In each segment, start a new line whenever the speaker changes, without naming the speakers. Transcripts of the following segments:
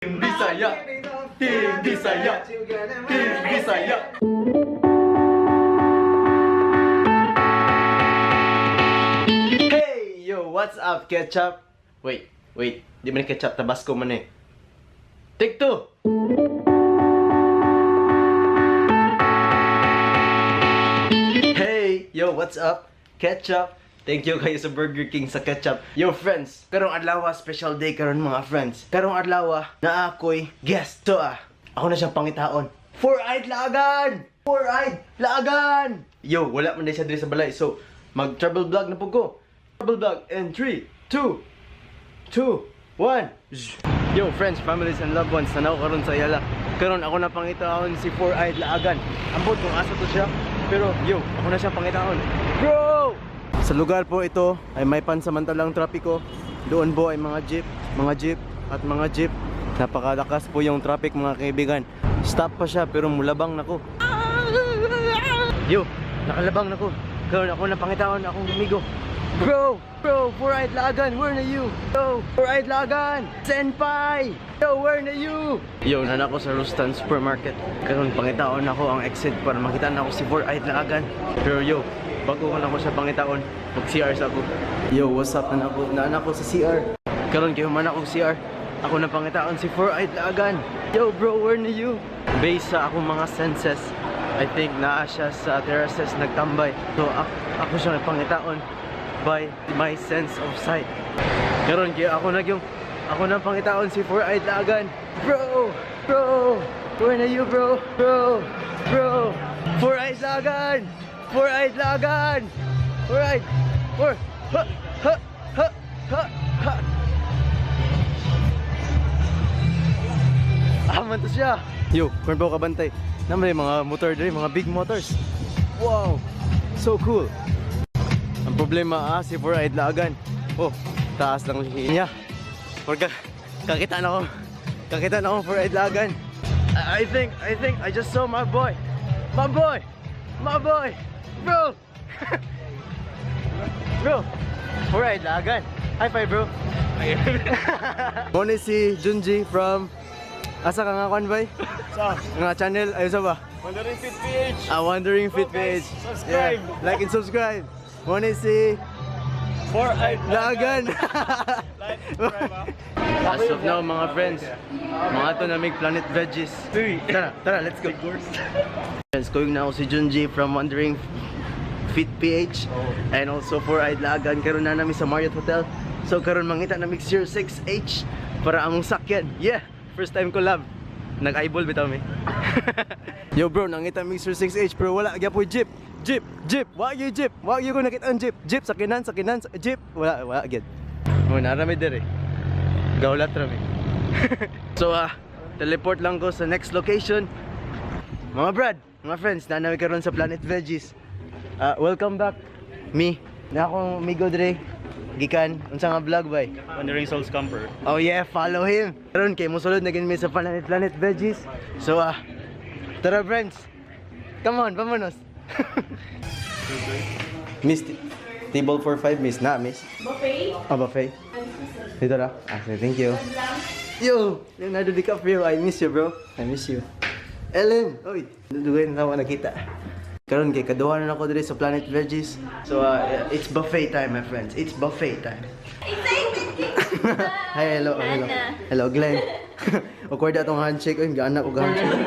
Team Bisaya, Team Bisaya, Team Bisaya. Hey, yo, what's up, ketchup? Wait, di man ketchup, Tabasco man eh. Take two. Hey, yo, what's up, ketchup? Thank you kayo sa Burger King sa ketchup. Yo friends, karong adlaw special day karon mga friends. Karong adlaw na ako'y guest to Ako na siyang pangitaon. Four-eyed lagan! Four-eyed lagan! Yo, wala man din siya diri sa balay. So, mag-travel vlog na po ko. Travel vlog in 3, 2, 1. Yo friends, families and loved ones, nanaw karon sa Ayala. Karon ako na pangitaon si Four-eyed lagan. Ambot kung asa to siya. Pero yo, ako na siyang pangitaon. Bro! Sa lugar po ito ay may pansamantalang trapiko. Doon po ay mga jeep, Napakalakas po yung traffic mga kaibigan. Stop pa siya pero mulabang nako. Yo, nakalabang nako. Karon ako na pangitaon akong amigo. Bro, Four-eyed lagan, where na you? Yo, Four-eyed lagan, senpai. Yo, where na you? Yo, nana ko sa Rustan Supermarket. Karon pangitaon ako ang exit para makita na ako si Four-eyed lagan. Pero yo, bago ko na ako sa pangitaon, mag-CR sa ako. Yo, what's up? Naan ako sa CR. Karon kayo man ako CR. Ako na pangitaon si Four-eyed lagan. Yo bro, where na you? Based sa akong mga senses, I think naa siya sa terraces nagtambay. So ako siya pangitaon by my sense of sight. Karon kayo ako na pangitaon si Four-eyed lagan. Bro, where na you bro? Bro, Four-eyed lagan. Four-eyed lagan! Four-eyed! Ha! Aman to siya! Yo, kung ba kabantay? Naman yung mga motor dito, mga big motors. Wow! So cool! Ang problema si Four-eyed lagan. Oh, taas lang siya. Kakita na ako Four-eyed lagan. I think I just saw my boy! Bro! Four-eyed lagan. High five, bro. Muna si Junji from asa ka nga konvoy? Sa nga channel ayo sa ba? Wandering Fit PH. Wandering Fit PH.
Subscribe.
Yeah. Like and subscribe. Muna si Four-eyed
Like,
lagan.
subscribe
As of now mga friends, mga to na make Planet Veggies. Tara, let's go. Friends, going na ako si Junji from Wandering Fit PH and also Four-eyed lagan. Karon na namin sa Marriott Hotel. So karon mangita na mix 06H para among sakyan. Yeah, first time collab. Nag-eyeball bitaw mi. Yo bro, nangita mix 06H pero wala gyapon jeep. Wa gyud ko nakita ang jeep. Jeep sakinan, jeep. Wala gyud. Mo narami dire. Gaulat rami. So teleport lang ko sa next location. Mga brad, mga friends, nanawi karon sa Planet Veggies. Welcome back. Me, na akong amigo dre. Gikan, unsa nga vlog bay?
Wandering Souls Camper.
Oh yeah, follow him. Karon kay mosulod na gini sa Planet Veggies. So tara friends. Come on, vamonos. Miss table for 5 miss na miss.
Buffet?
Buffet. Dito na. Thank you. Yo, Leonardo DiCaprio, I miss you bro. I miss you. Ellen, oy, dugay na ako nakita. Karon kay kaduha na ako diri sa Planet Veggies. So it's buffet time my friends. It's buffet time.
Excited!
Hi, hello. Hello, Glenn. Awkward atong handshake. Uy, gaanak ko handshake.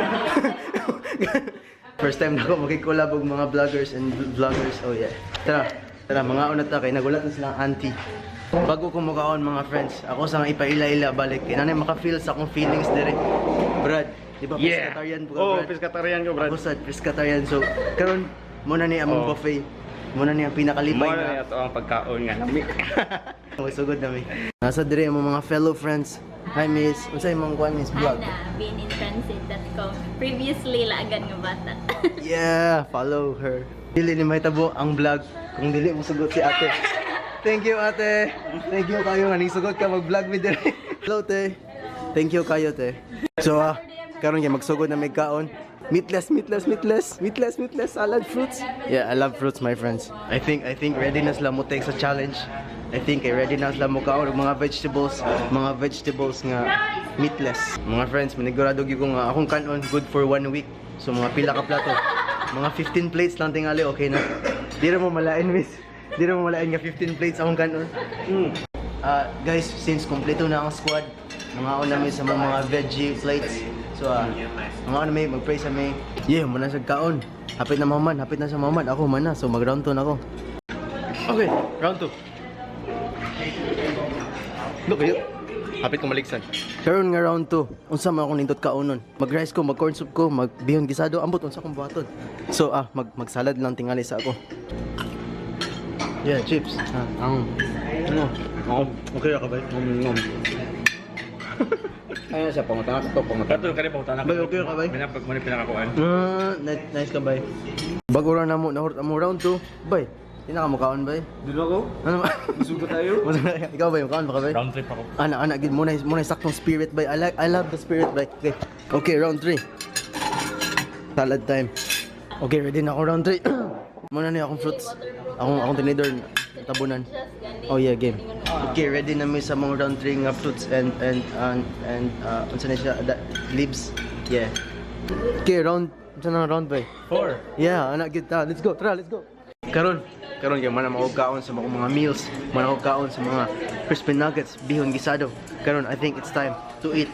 First time na ako makikollab og mga vloggers and vloggers. Oh yeah. Tara, mga una ta kay nagulat na silang auntie. Bago ko mukaon mga friends, ako sa nga ipaila-ila balik. Kaya nanay maka-feel sa akong feelings dire. Brad, di ba pescatarian po ka, Brad?
Pescatarian ko, Brad.
Ako sa pescatarian. So, karon muna ni among buffet. Muna ni ang pinakalipay
Muna na ito ang pagkaon nga namin.
Sugod na mi. Nasa dire ang mga fellow friends. Hi miss, unsay imong kuan miss vlog?
Ana, beenintransit.com. Previously, lagan nga bata.
Yeah, follow her. Dili ni mahitabo ang vlog kung dili mo sugot si ate. Thank you ate. Thank you kayo nga sugot ka mag-vlog mi dire. Hello te. Thank you kayo te. So karon kay magsugod na may kaon. Meatless salad fruits. Yeah, I love fruits my friends. I think readiness lang mo take sa challenge. I think ready na sila mo kaon og mga vegetables nga meatless. Mga friends, manigurado gyud ko nga akong kanon good for 1 week. So mga pila ka plato. Mga 15 plates lang tingali, okay na. Di ra mo malain, miss. Di ra mo malain nga 15 plates akong kanon. Guys, since kompleto na ang squad, mga una may sa mga veggie plates. So, mga una may mag-pray sa may. Yeah, muna sa kaon. Hapit na maman, hapit na sa maman. Ako man na, so mag-round 2 na ako. Okay, round 2. Look, kayo. Hapit kong maligsan. Karon nga round 2, unsa man akong nindot kaonon. Mag-rice ko, mag-corn soup ko, mag-bihon gisado, ambot unsa akong buhaton. So, mag-salad lang tingali sa ako. Yeah, chips. Ano?
Okay ka ba?
Ayun siya, pangatang to,
Kato ka rin pa utana.
Bay, okay ka bay?
Pinakakuan.
Nice ka bay. Bago ra na mo, nahurot mo round 2. Bay, hindi na ka makaon bay.
Dito ako.
Ano ba?
Sugo tayo.
Ikaw bay, makaon ba ka bay?
Round trip ako.
Ana, gid muna saktong spirit bay. I love the spirit bay. Okay, round 3. Salad time. Okay, ready na ako round 3. Muna na akong fruits. Akong tinidor tabunan. Oh yeah, game. Okay, ready na mi sa mga round 3 nga fruits and unsa na siya leaves. Yeah. Okay, round unsa na round bay?
4.
Yeah, anak gid ta. Let's go. Tara, let's go. Karon kay mana maugkaon sa mga meals, mana maugkaon sa mga crispy nuggets, bihon gisado. Karon I think it's time to eat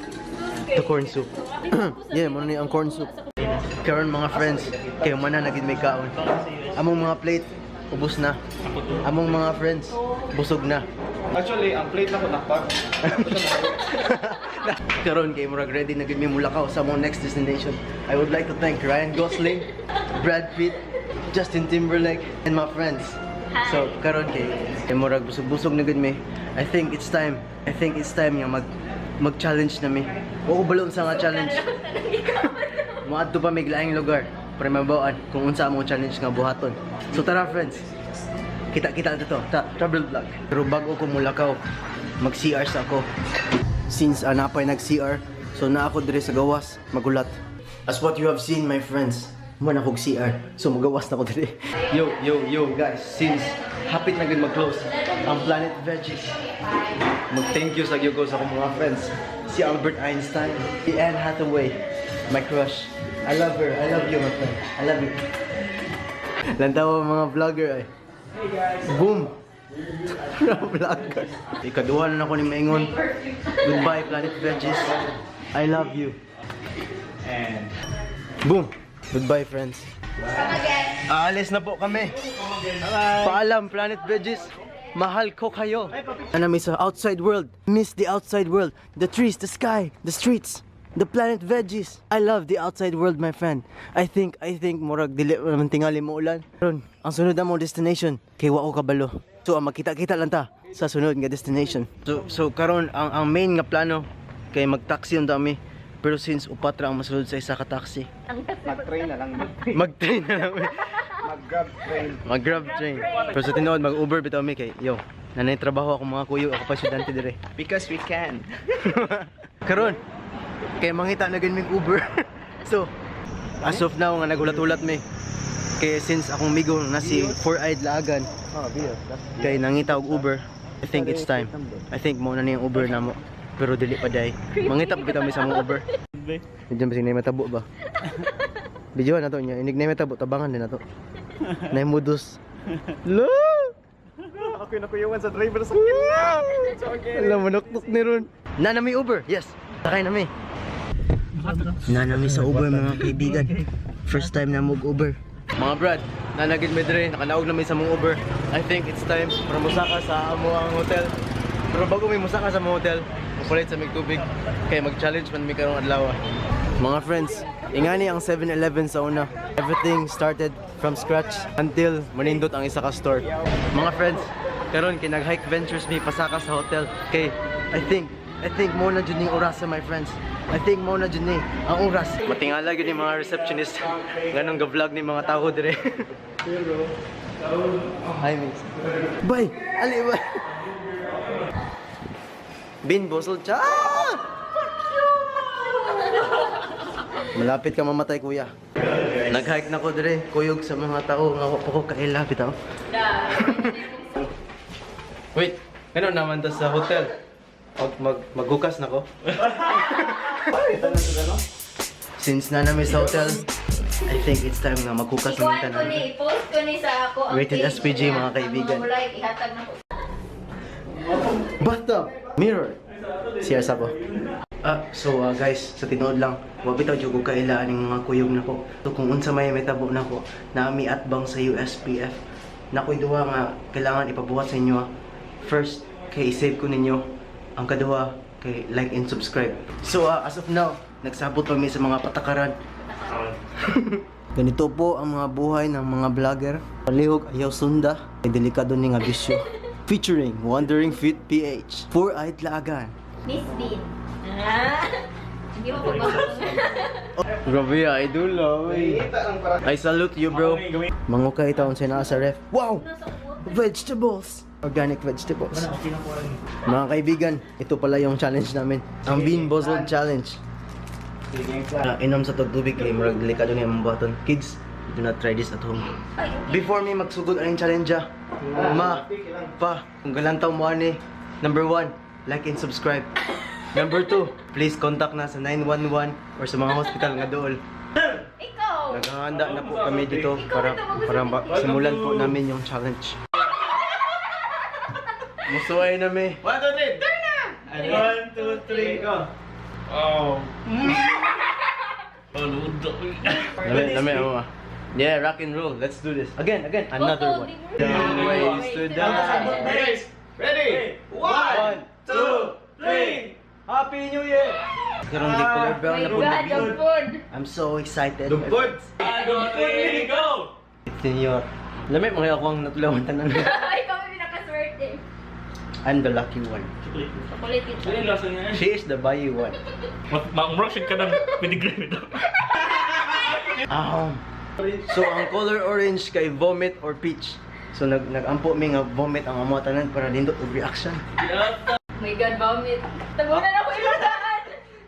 the corn soup. Yeah, mo ni ang corn soup. Karon mga friends, kay mana na gid may kaon. Among mga plate ubos na. Among mga friends busog na.
Actually, ang plate na ko nakpag.
Karon kay murag ready na gid mi mulakaw sa among next destination. I would like to thank Ryan Gosling, Brad Pitt, Justin Timberlake, and my friends. So karon kay murag busog-busog na gid mi. I think it's time nga mag-challenge na mi. Oo balon sa nga challenge. Moadto pa mig laing lugar para mabawaan kung unsa among challenge nga buhaton. So tara friends. Kita dito. Travel vlog. Pero bago ko mulakaw, mag-CR sa ako. Since napay nag-CR, so na ako dire sa gawas, magulat. As what you have seen my friends, mo na kog CR. So magawas na ko dire. Yo guys, since hapit na gid mag-close ang Planet Veggies. Mag-thank you sa gyud ko sa akong mga friends. Si Albert Einstein, si Anne Hathaway, my crush. I love her. I love you, my friend. I love you. Lantaw mga vlogger ay. Hey guys. Boom. Vlogger. Ikaduha na ako ni Maingon. Goodbye Planet Veggies. I love you. And boom. Goodbye friends. Aalis na po kami. Paalam Planet Veggies. Mahal ko kayo. Ano miss sa outside world. Miss the outside world. The trees, the sky, the streets. The Planet Veggies. I love the outside world, my friend. I think murag dili man tingali mo ulan. Karon, ang sunod na mo destination kay wa ko kabalo. So magkita-kita lang ta sa sunod nga destination. So karon ang main nga plano kay mag-taxi unta mi. Pero since upat ra ang masulod sa isa ka taxi.
Mag-train na lang.
Mag-train na lang. Mag-grab train. Pero sa tinuod mag-Uber bitaw mi kay yo. Nanay trabaho ako mga kuyo, ako pa estudyante dire.
Because we can.
Karon kay mangita na gid mig Uber. So, as of now nga nagulat-ulat mi. Kay since akong migo na si Four-Eyed Laagan. Kay nangita og Uber. I think it's time. I think mo na niyang Uber namo. Pero dili pa day. Mangita pa bitaw mi sa mga Uber. Medyo basig na matabo ba? Video na to niya. Inig na matabo tabangan din na to. Nay modus. Lo!
Ako yung nakuyuan sa driver sa
Alam mo nuktok ni ron. Nanami Uber. Yes. Sakay nami. Nanami sa Uber mga kaibigan. First time na mag-Uber. Mga brad, nanagid mi dire, nakanaog na mi sa mga Uber. I think it's time para musaka sa amo ang hotel. Pero bago mi musaka sa mga hotel, mapulit sa mig tubig. Kaya mag-challenge man mi karong adlaw. Mga friends, ingani ang 7-Eleven sa una. Everything started from scratch until manindot ang isa ka store. Mga friends, karon kay nag-hike ventures mi pasaka sa hotel. Kay I think mo na dyan yung oras my friends. I think mo na dyan ang oras. Matingala yun yung mga receptionist. Ganong ga-vlog ni mga tao dire. Hi miss. Bay! Ali ba? Bin, bosol cha! Malapit ka mamatay kuya. Nag-hike na ko dire. Kuyog sa mga tao. Nga po ko kaila bitaw. Wait, ano naman to sa hotel? Maghukas na ko. Since na namin sa hotel, I think it's time na maghukas na
Ikuan
kita
ko ni, post ko ni sa ako. ang
Rated
page
SPG,
ko na
mga kaibigan.
ang mga like, ihatag na ko.
Bathtub! Mirror! Siyas ako. Guys, sa tinood lang, wabitaw dyan ko kailaan ng mga kuyog na ko. So kung unsa may metabo na ko, naami atbang sa USPF. Nakoy duha nga, kailangan ipabuhat sa inyo. First, kay isave ko ninyo. Ang kaduha, kay like and subscribe. So as of now, nagsabot kami sa mga patakaran. Ganito po ang mga buhay ng mga vlogger. Palihog ayaw sunda, ay delikado ni nga bisyo. Featuring Wandering Fit PH, 4-eyed lagan.
Miss Bean. Ah, hindi mo pagpapag.
Grabe, idol I salute you, bro. Mangukay taon siya na sa ref. Wow! Vegetables! Organic vegetables. Mga kaibigan, ito pala yung challenge namin. Ang Bean Bozzled Challenge. Inom sa tubig kay murag delikado ni ang button. Kids, do not try this at home. Before me magsugod ang challenge, pa, kung galantaw mo ani, number 1, like and subscribe. Number 2, please contact na sa 911 or sa mga hospital nga dool.
Ikaw!
Naghahanda na po kami dito para simulan po namin yung challenge. Musuway na mi.
1, 2, 3! Turn na! 1, 2, 3, go! Oh.
Lami ako. Yeah, rock and roll. Let's do this. Again. Another one. Down ways to die.
Ready? 1, 2, 3!
Happy New Year! Karong di color brown na po na
Gad ang
bean.
food.
I'm so excited.
Dumpod!
Go!
Senyor. Lami mga ako ang natulawan tanan.
Ikaw may pinakaswerte.
I'm the lucky one.
Chocolate ito.
She is the bayou one.
Mag-rush ka ng pedigree ito.
So ang color orange kay vomit or peach. So nagampo mi nga vomit ang amo tanan para lindot og reaction.
Oh my God, vomit. Tabunan ako ilutaan.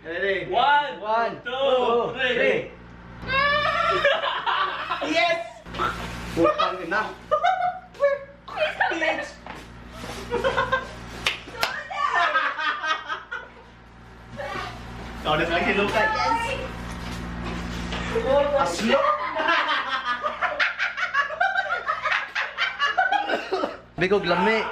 Ready?
1,
1,
2, 3.
Yes! Putang ina! Oh, that's like look at Aslo!
Bigog lami.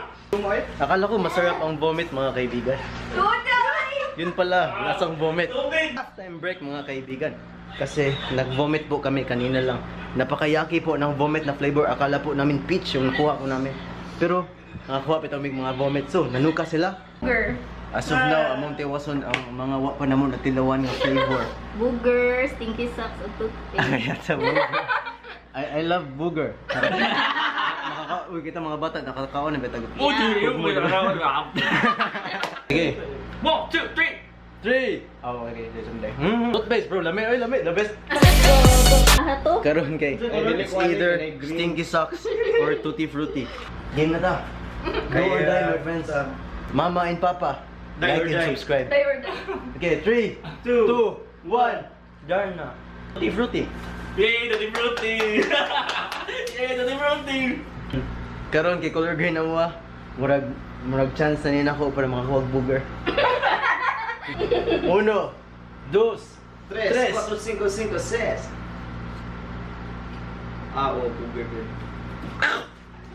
Akala ko masarap ang vomit mga kaibigan.
Tunay!
Yun pala, lasang vomit. Half time break mga kaibigan. Kasi nag-vomit po kami kanina lang. Napakayaki po ng vomit na flavor. Akala po namin peach yung nakuha ko namin. Pero nakakuha pa kami mga vomit. So, nanuka sila.
Booger.
As of now, among tiwason ang mga wa pa namon at tilawan nga flavor.
Booger, stinky socks, o toothpaste.
Ayan sa booger. I love booger. Uy, kita mga bata, nakakaon na betag.
Oh, yung may nakarawan ka.
Sige.
1, 2, 3.
3! Oh, okay. Sunday. Toothpaste, bro. Lami. Oy, lami. The best.
Aha to?
Karon kay. It's either stinky socks or tutti frutti. Game na ta. Go or die, my friends. Mama and Papa,
Die
like
or
and
die.
subscribe.
Die or die.
Okay, 3, 2, 1. Darna. Tutti frutti.
Yay, Tutti Frutti! Yay, Tutti Frutti!
Karon kay color green na mo murag chance na nina ko para makakuha og booger. 1, 2, 3,
4, 5, 6. Ah, oh, booger.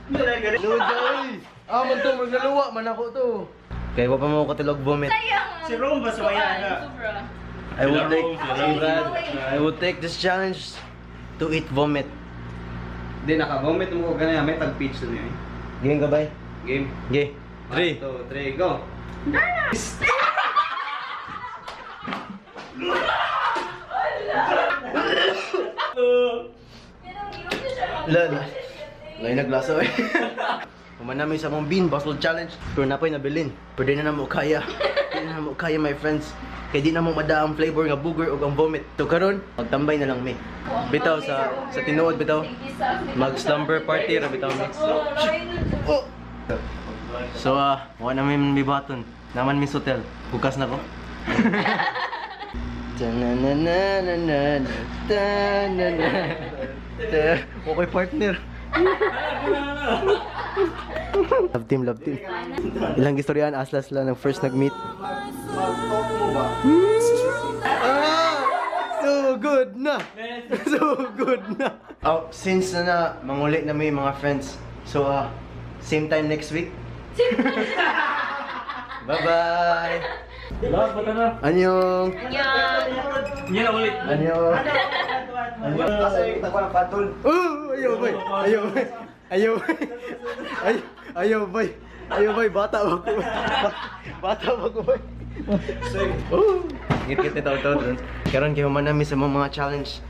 Luday! Man to, maglaluwa man ako to. Kaya wa pa mo katilog vomit.
Sayang!
Si Rome ba sumaya na?
Sobra.
I would take this challenge to eat vomit.
Hindi, naka-vomit mo ko ganyan. May tag-peach na niya.
Game ka ba?
Game.
Okay. 3.
1, 2, 3, go!
Lain naglasa eh. Kuman namin sa mong Bean Bozzled Challenge. Pero napay nabilin. Pero di na mo kaya. Di na mo kaya, my friends. Kaya di na mo mada ang flavor nga booger o ang vomit. So karon, magtambay na lang mi. Bitaw sa tinuod bitaw. Mag-slumber party ra bitaw mi. Oh. So wala namin may button. Naman mi hotel. Bukas na ko. Okay partner. Love team, love team. Ilang istoryahan, aslas lang ng first nag-meet. So good na! So good na! Oh, since na mangulit na may mga friends, so same time next week. Bye-bye!
Lahat, bata na.
Annyeong!
Yan na ulit.
Annyeong! Ayaw boy! Ayaw boy! Ayaw boy! Ayaw boy! Ayaw boy! Bata ba ko? Bata ba ko boy? Ngit-ngit na tawag-tawag. Karon kayo manami sa mga challenge.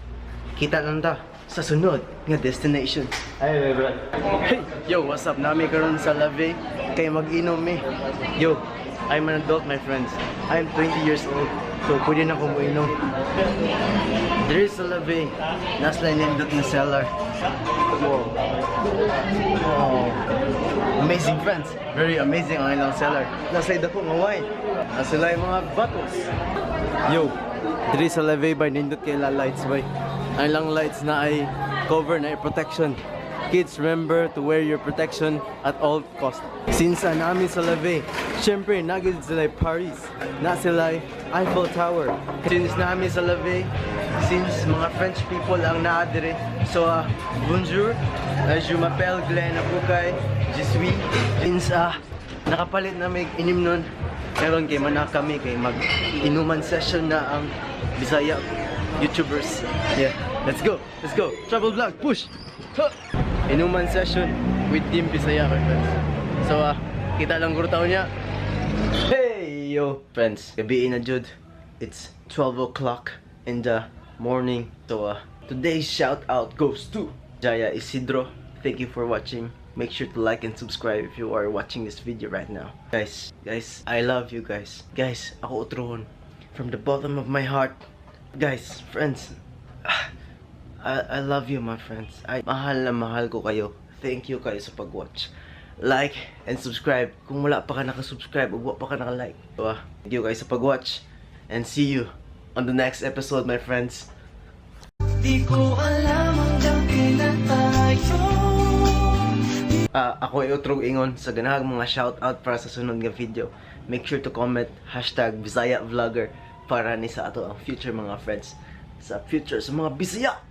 Kita lang ta sa sunod nga destination. Ay, bro. Hey, yo, what's up? Nami karon sa Lave kay mag-inom mi. Yo, I'm an adult, my friends. I'm 20 years old. So, pwede na akong uinom. There is a Lave. Nasa nindot na cellar. Wow. Oh. Amazing friends. Very amazing ang ilang cellar. Nasa ida ko nga wine. Nasa sila yung mga bottles. Yo, there is a Lave by nindot kay la lights by. Ang ilang lights na ay cover na ay protection. Kids, remember to wear your protection at all cost. Since namin sa Lave, syempre nagid sila Paris, na sila Eiffel Tower. Since namin sa Lave, since mga French people ang naadire, so bonjour, je m'appelle Glenn Abukay, je suis. Since nakapalit na may inim nun, karon kay mana kami kay mag-inuman session na ang Bisaya YouTubers. Yeah, let's go, let's go. Travel vlog, push. Huh. Inuman session with Team Bisaya, my friends. So, kita lang guro taon niya. Hey, yo, friends. Gabi na jud. It's 12 o'clock in the morning. So, today's shout out goes to Jaya Isidro. Thank you for watching. Make sure to like and subscribe if you are watching this video right now. Guys, I love you guys. Guys, ako utrohon. From the bottom of my heart. Guys, friends. I love you, my friends. Mahal na mahal ko kayo. Thank you kayo sa pag-watch. Like and subscribe. Kung wala pa ka nakasubscribe, o wala pa ka naka-like. So, thank you guys sa pag-watch. And see you on the next episode, my friends. Di ko alam hanggang kailan tayo. Ako ay utrog ingon sa ganahang mga shoutout para sa sunod nga video. Make sure to comment #BisayaVlogger para ni sa ato ang future mga friends. Sa future sa mga Bisaya.